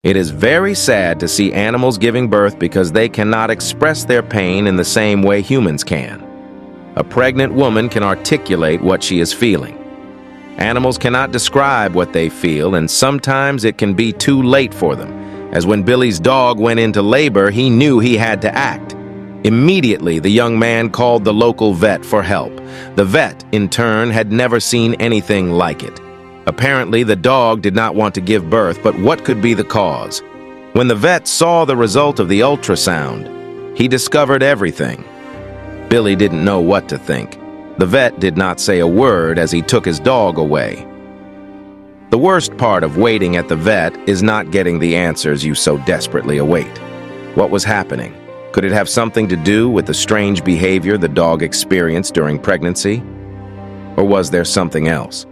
It is very sad to see animals giving birth because they cannot express their pain in the same way humans can. A pregnant woman can articulate what she is feeling. Animals cannot describe what they feel, and sometimes it can be too late for them. As when Billy's dog went into labor, he knew he had to act. Immediately, the young man called the local vet for help. The vet, in turn, had never seen anything like it. Apparently, the dog did not want to give birth, but what could be the cause? When the vet saw the result of the ultrasound, he discovered everything. Billy didn't know what to think. The vet did not say a word as he took his dog away. The worst part of waiting at the vet is not getting the answers you so desperately await. What was happening? Could it have something to do with the strange behavior the dog experienced during pregnancy? Or was there something else?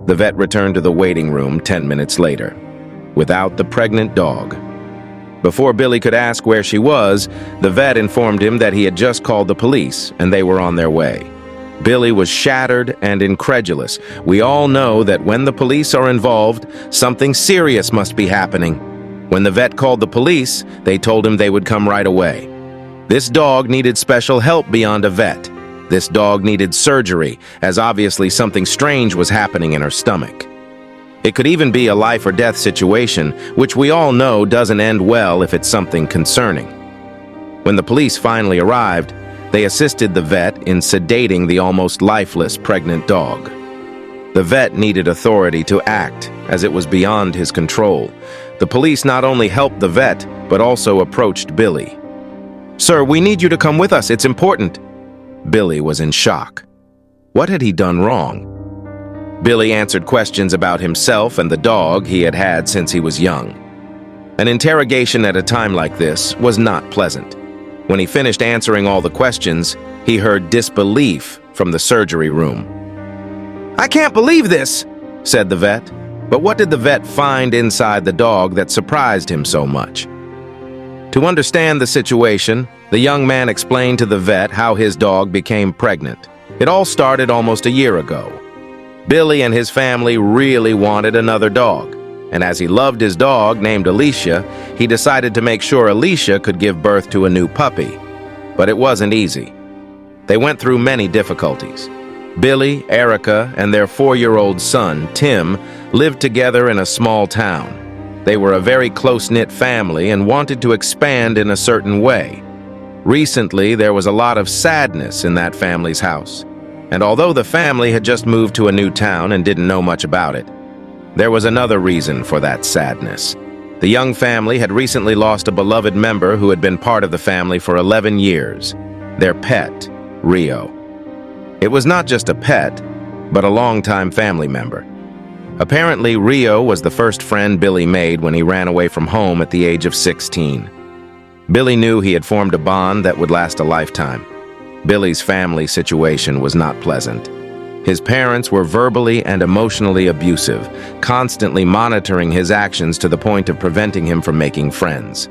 The vet returned to the waiting room 10 minutes later, without the pregnant dog. Before Billy could ask where she was, the vet informed him that he had just called the police and they were on their way. Billy was shattered and incredulous. We all know that when the police are involved, something serious must be happening. When the vet called the police, they told him they would come right away. This dog needed special help beyond a vet. This dog needed surgery, as obviously something strange was happening in her stomach. It could even be a life or death situation, which we all know doesn't end well if it's something concerning. When the police finally arrived, they assisted the vet in sedating the almost lifeless pregnant dog. The vet needed authority to act, as it was beyond his control. The police not only helped the vet, but also approached Billy. "Sir, we need you to come with us. It's important." Billy was in shock. What had he done wrong? Billy answered questions about himself and the dog he had had since he was young. An interrogation at a time like this was not pleasant. When he finished answering all the questions, he heard disbelief from the surgery room. "I can't believe this," said the vet. But what did the vet find inside the dog that surprised him so much? To understand the situation, the young man explained to the vet how his dog became pregnant. It all started almost a year ago. Billy and his family really wanted another dog, and as he loved his dog named Alicia, he decided to make sure Alicia could give birth to a new puppy. But it wasn't easy. They went through many difficulties. Billy, Erica, and their 4-year-old son, Tim, lived together in a small town. They were a very close-knit family and wanted to expand in a certain way. Recently, there was a lot of sadness in that family's house. And although the family had just moved to a new town and didn't know much about it, there was another reason for that sadness. The young family had recently lost a beloved member who had been part of the family for 11 years, their pet, Rio. It was not just a pet, but a longtime family member. Apparently, Rio was the first friend Billy made when he ran away from home at the age of 16. Billy knew he had formed a bond that would last a lifetime. Billy's family situation was not pleasant. His parents were verbally and emotionally abusive, constantly monitoring his actions to the point of preventing him from making friends.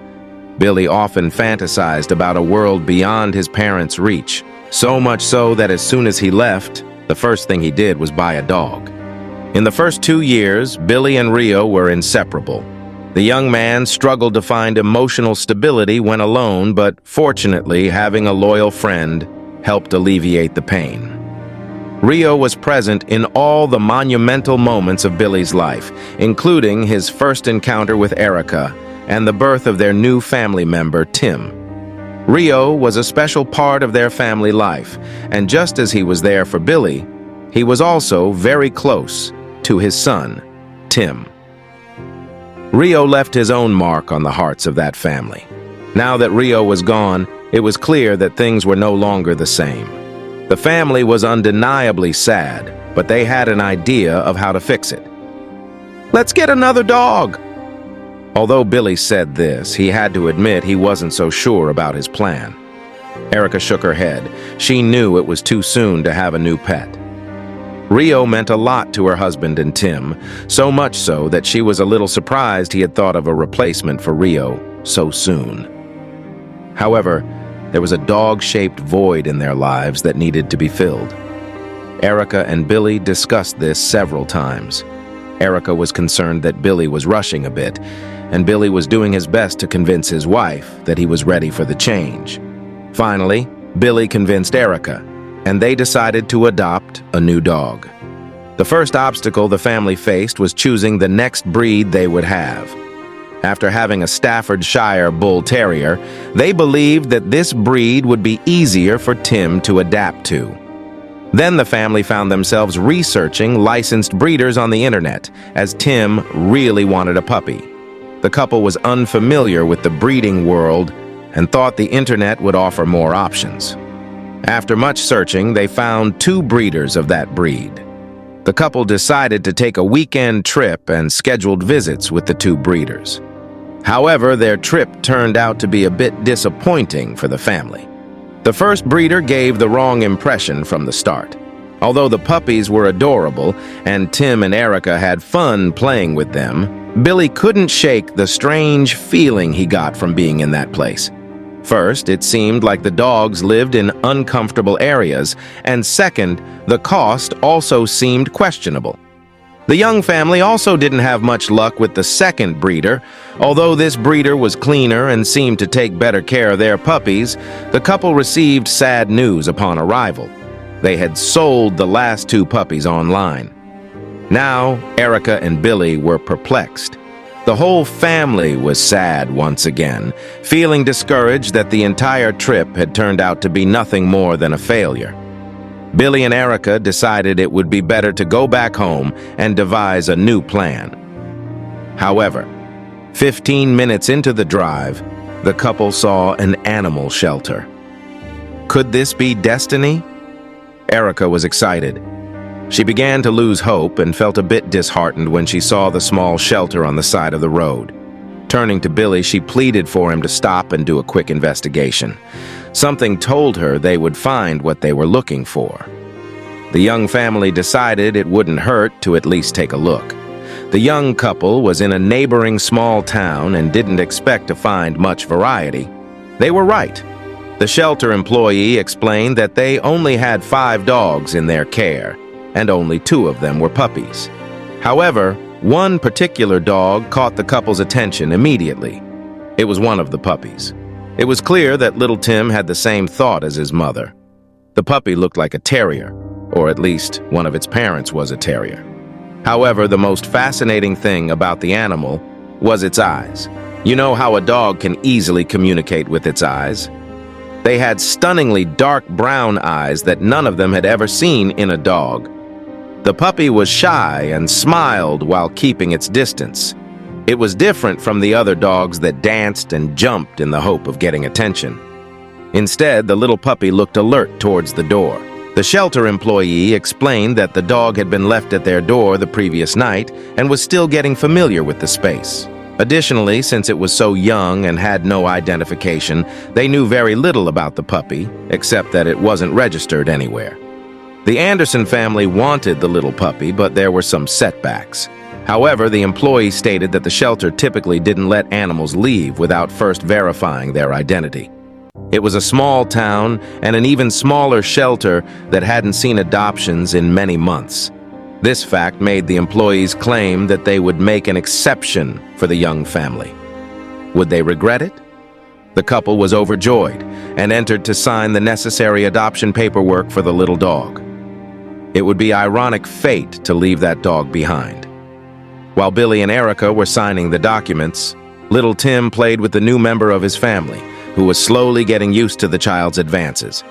Billy often fantasized about a world beyond his parents' reach, so much so that as soon as he left, the first thing he did was buy a dog. In the first 2 years, Billy and Rio were inseparable. The young man struggled to find emotional stability when alone, but fortunately, having a loyal friend helped alleviate the pain. Rio was present in all the monumental moments of Billy's life, including his first encounter with Erica and the birth of their new family member, Tim. Rio was a special part of their family life, and just as he was there for Billy, he was also very close to his son, Tim. Rio left his own mark on the hearts of that family. Now that Rio was gone, it was clear that things were no longer the same. The family was undeniably sad, but they had an idea of how to fix it. "Let's get another dog." Although Billy said this, he had to admit he wasn't so sure about his plan. Erica shook her head. She knew it was too soon to have a new pet. Rio meant a lot to her husband and Tim, so much so that she was a little surprised he had thought of a replacement for Rio so soon. However, there was a dog-shaped void in their lives that needed to be filled. Erica and Billy discussed this several times. Erica was concerned that Billy was rushing a bit, and Billy was doing his best to convince his wife that he was ready for the change. Finally, Billy convinced Erica, and they decided to adopt a new dog. The first obstacle the family faced was choosing the next breed they would have. After having a Staffordshire Bull Terrier, they believed that this breed would be easier for Tim to adapt to. Then the family found themselves researching licensed breeders on the internet, as Tim really wanted a puppy. The couple was unfamiliar with the breeding world and thought the internet would offer more options. After much searching, they found 2 breeders of that breed. The couple decided to take a weekend trip and scheduled visits with the 2 breeders. However, their trip turned out to be a bit disappointing for the family. The first breeder gave the wrong impression from the start. Although the puppies were adorable and Tim and Erica had fun playing with them, Billy couldn't shake the strange feeling he got from being in that place. First, it seemed like the dogs lived in uncomfortable areas, and second, the cost also seemed questionable. The young family also didn't have much luck with the second breeder. Although this breeder was cleaner and seemed to take better care of their puppies, the couple received sad news upon arrival. They had sold the last 2 puppies online. Now, Erica and Billy were perplexed. The whole family was sad once again, feeling discouraged that the entire trip had turned out to be nothing more than a failure. Billy and Erica decided it would be better to go back home and devise a new plan. However, 15 minutes into the drive, the couple saw an animal shelter. Could this be destiny? Erica was excited. She began to lose hope and felt a bit disheartened when she saw the small shelter on the side of the road. Turning to Billy, she pleaded for him to stop and do a quick investigation. Something told her they would find what they were looking for. The young family decided it wouldn't hurt to at least take a look. The young couple was in a neighboring small town and didn't expect to find much variety. They were right. The shelter employee explained that they only had 5 dogs in their care, and only 2 of them were puppies. However, one particular dog caught the couple's attention immediately. It was one of the puppies. It was clear that little Tim had the same thought as his mother. The puppy looked like a terrier, or at least one of its parents was a terrier. However, the most fascinating thing about the animal was its eyes. You know how a dog can easily communicate with its eyes? They had stunningly dark brown eyes that none of them had ever seen in a dog. The puppy was shy and smiled while keeping its distance. It was different from the other dogs that danced and jumped in the hope of getting attention. Instead, the little puppy looked alert towards the door. The shelter employee explained that the dog had been left at their door the previous night and was still getting familiar with the space. Additionally, since it was so young and had no identification, they knew very little about the puppy, except that it wasn't registered anywhere. The Anderson family wanted the little puppy, but there were some setbacks. However, the employee stated that the shelter typically didn't let animals leave without first verifying their identity. It was a small town and an even smaller shelter that hadn't seen adoptions in many months. This fact made the employees claim that they would make an exception for the young family. Would they regret it? The couple was overjoyed and entered to sign the necessary adoption paperwork for the little dog. It would be ironic fate to leave that dog behind. While Billy and Erica were signing the documents, little Tim played with the new member of his family, who was slowly getting used to the child's advances.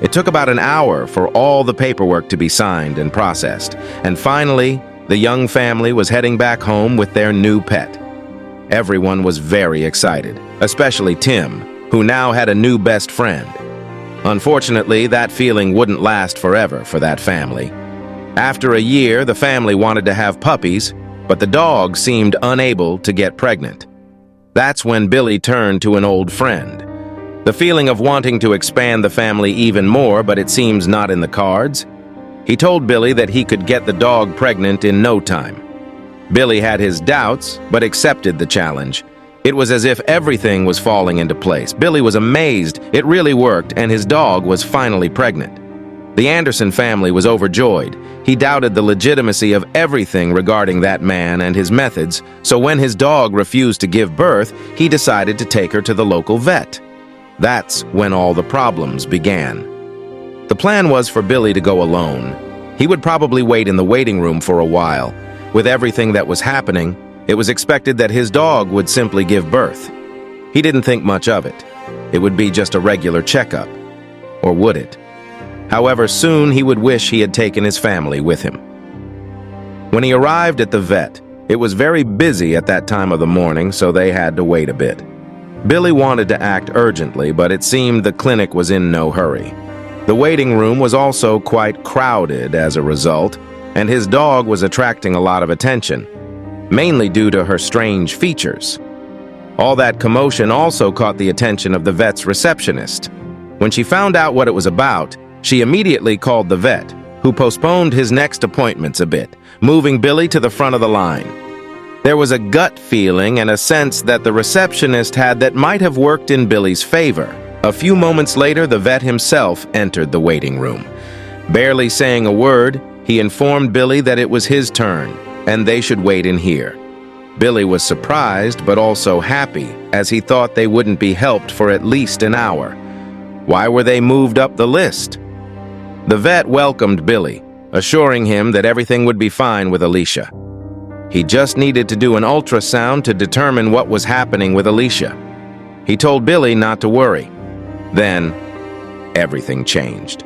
It took about an hour for all the paperwork to be signed and processed, and finally, the young family was heading back home with their new pet. Everyone was very excited, especially Tim, who now had a new best friend. Unfortunately, that feeling wouldn't last forever for that family. After a year, the family wanted to have puppies, but the dog seemed unable to get pregnant. That's when Billy turned to an old friend. The feeling of wanting to expand the family even more, but it seems not in the cards. He told Billy that he could get the dog pregnant in no time. Billy had his doubts, but accepted the challenge. It was as if everything was falling into place. Billy was amazed it really worked, and his dog was finally pregnant. The Anderson family was overjoyed. He doubted the legitimacy of everything regarding that man and his methods, so when his dog refused to give birth, he decided to take her to the local vet. That's when all the problems began. The plan was for Billy to go alone. He would probably wait in the waiting room for a while. With everything that was happening, it was expected that his dog would simply give birth. He didn't think much of it. It would be just a regular checkup. Or would it? However, soon he would wish he had taken his family with him. When he arrived at the vet, it was very busy at that time of the morning, so they had to wait a bit. Billy wanted to act urgently, but it seemed the clinic was in no hurry. The waiting room was also quite crowded as a result, and his dog was attracting a lot of attention, mainly due to her strange features. All that commotion also caught the attention of the vet's receptionist. When she found out what it was about, she immediately called the vet, who postponed his next appointments a bit, moving Billy to the front of the line. There was a gut feeling and a sense that the receptionist had that might have worked in Billy's favor. A few moments later, the vet himself entered the waiting room. Barely saying a word, he informed Billy that it was his turn, and they should wait in here. Billy was surprised, but also happy, as he thought they wouldn't be helped for at least an hour. Why were they moved up the list? The vet welcomed Billy, assuring him that everything would be fine with Alicia. He just needed to do an ultrasound to determine what was happening with Alicia. He told Billy not to worry. Then, everything changed.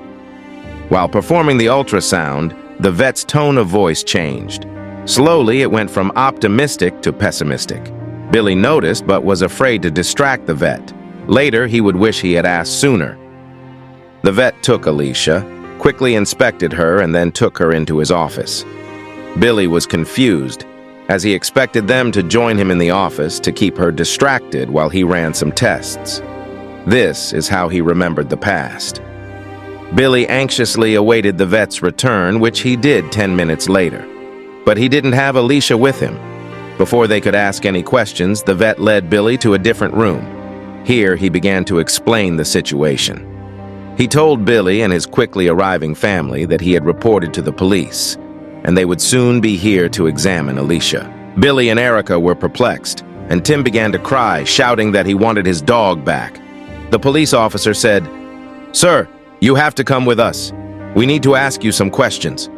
While performing the ultrasound, the vet's tone of voice changed. Slowly, it went from optimistic to pessimistic. Billy noticed but was afraid to distract the vet. Later, he would wish he had asked sooner. The vet took Alicia, quickly inspected her, and then took her into his office. Billy was confused, as he expected them to join him in the office to keep her distracted while he ran some tests. This is how he remembered the past. Billy anxiously awaited the vet's return, which he did 10 minutes later. But he didn't have Alicia with him. Before they could ask any questions, the vet led Billy to a different room. Here, he began to explain the situation. He told Billy and his quickly arriving family that he had reported to the police, and they would soon be here to examine Alicia. Billy and Erica were perplexed, and Tim began to cry, shouting that he wanted his dog back. The police officer said, "Sir, you have to come with us. We need to ask you some questions."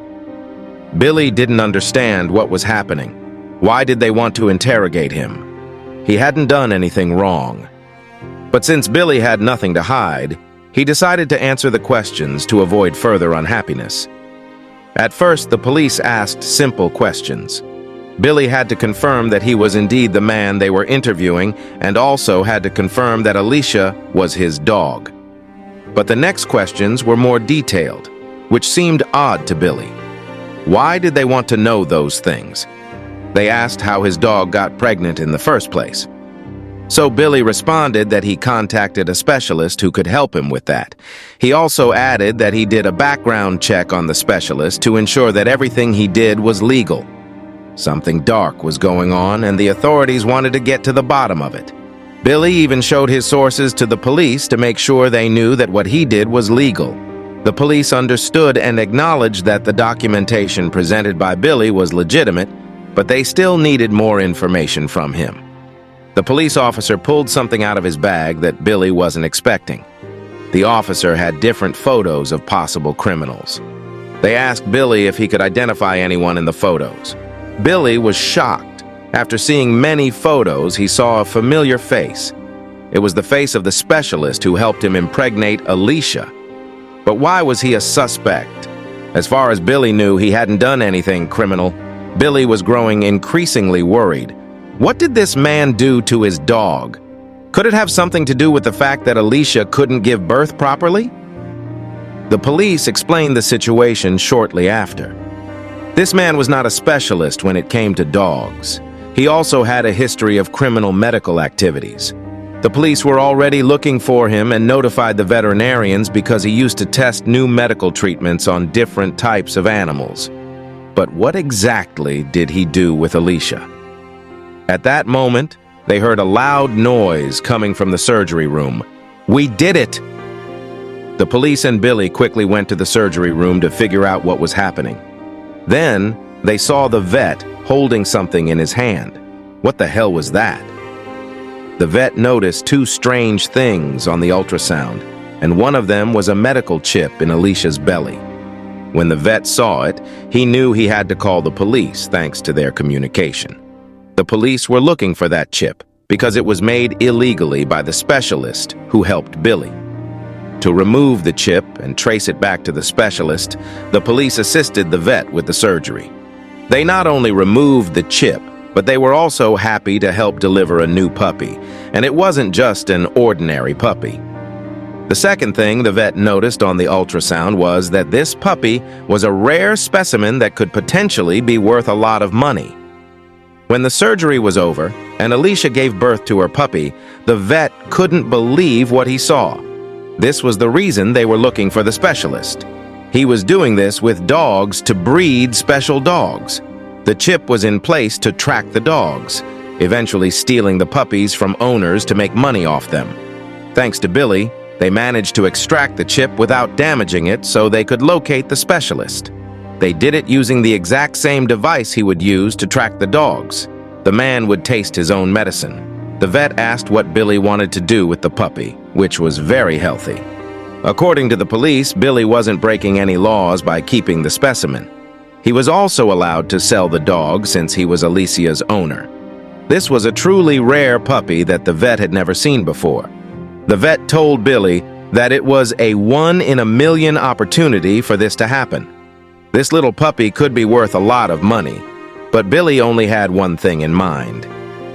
Billy didn't understand what was happening. Why did they want to interrogate him? He hadn't done anything wrong. But since Billy had nothing to hide, he decided to answer the questions to avoid further unhappiness. At first, the police asked simple questions. Billy had to confirm that he was indeed the man they were interviewing, and also had to confirm that Alicia was his dog. But the next questions were more detailed, which seemed odd to Billy. Why did they want to know those things? They asked how his dog got pregnant in the first place. So Billy responded that he contacted a specialist who could help him with that. He also added that he did a background check on the specialist to ensure that everything he did was legal. Something dark was going on, and the authorities wanted to get to the bottom of it. Billy even showed his sources to the police to make sure they knew that what he did was legal. The police understood and acknowledged that the documentation presented by Billy was legitimate, but they still needed more information from him. The police officer pulled something out of his bag that Billy wasn't expecting. The officer had different photos of possible criminals. They asked Billy if he could identify anyone in the photos. Billy was shocked. After seeing many photos, he saw a familiar face. It was the face of the specialist who helped him impregnate Alicia. But why was he a suspect? As far as Billy knew, he hadn't done anything criminal. Billy was growing increasingly worried. What did this man do to his dog? Could it have something to do with the fact that Alicia couldn't give birth properly? The police explained the situation shortly after. This man was not a specialist when it came to dogs. He also had a history of criminal medical activities. The police were already looking for him and notified the veterinarians because he used to test new medical treatments on different types of animals. But what exactly did he do with Alicia? At that moment, they heard a loud noise coming from the surgery room. "We did it!" The police and Billy quickly went to the surgery room to figure out what was happening. Then, they saw the vet holding something in his hand. What the hell was that? The vet noticed two strange things on the ultrasound, and one of them was a medical chip in Alicia's belly. When the vet saw it, he knew he had to call the police thanks to their communication. The police were looking for that chip because it was made illegally by the specialist who helped Billy. To remove the chip and trace it back to the specialist, the police assisted the vet with the surgery. They not only removed the chip, but they were also happy to help deliver a new puppy, and it wasn't just an ordinary puppy. The second thing the vet noticed on the ultrasound was that this puppy was a rare specimen that could potentially be worth a lot of money. When the surgery was over and Alicia gave birth to her puppy, the vet couldn't believe what he saw. This was the reason they were looking for the specialist. He was doing this with dogs to breed special dogs. The chip was in place to track the dogs, eventually stealing the puppies from owners to make money off them. Thanks to Billy, they managed to extract the chip without damaging it so they could locate the specialist. They did it using the exact same device he would use to track the dogs. The man would taste his own medicine. The vet asked what Billy wanted to do with the puppy, which was very healthy. According to the police, Billy wasn't breaking any laws by keeping the specimen. He was also allowed to sell the dog since he was Alicia's owner. This was a truly rare puppy that the vet had never seen before. The vet told Billy that it was a 1-in-a-million opportunity for this to happen. This little puppy could be worth a lot of money, but Billy only had one thing in mind.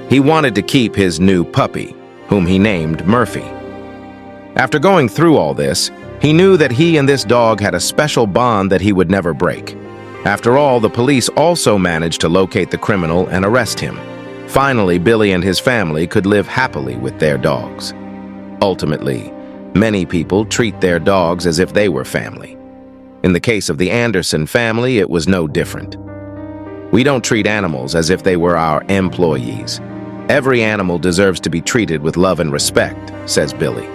He wanted to keep his new puppy, whom he named Murphy. After going through all this, he knew that he and this dog had a special bond that he would never break. After all, the police also managed to locate the criminal and arrest him. Finally, Billy and his family could live happily with their dogs. Ultimately, many people treat their dogs as if they were family. In the case of the Anderson family, it was no different. We don't treat animals as if they were our employees. Every animal deserves to be treated with love and respect, says Billy.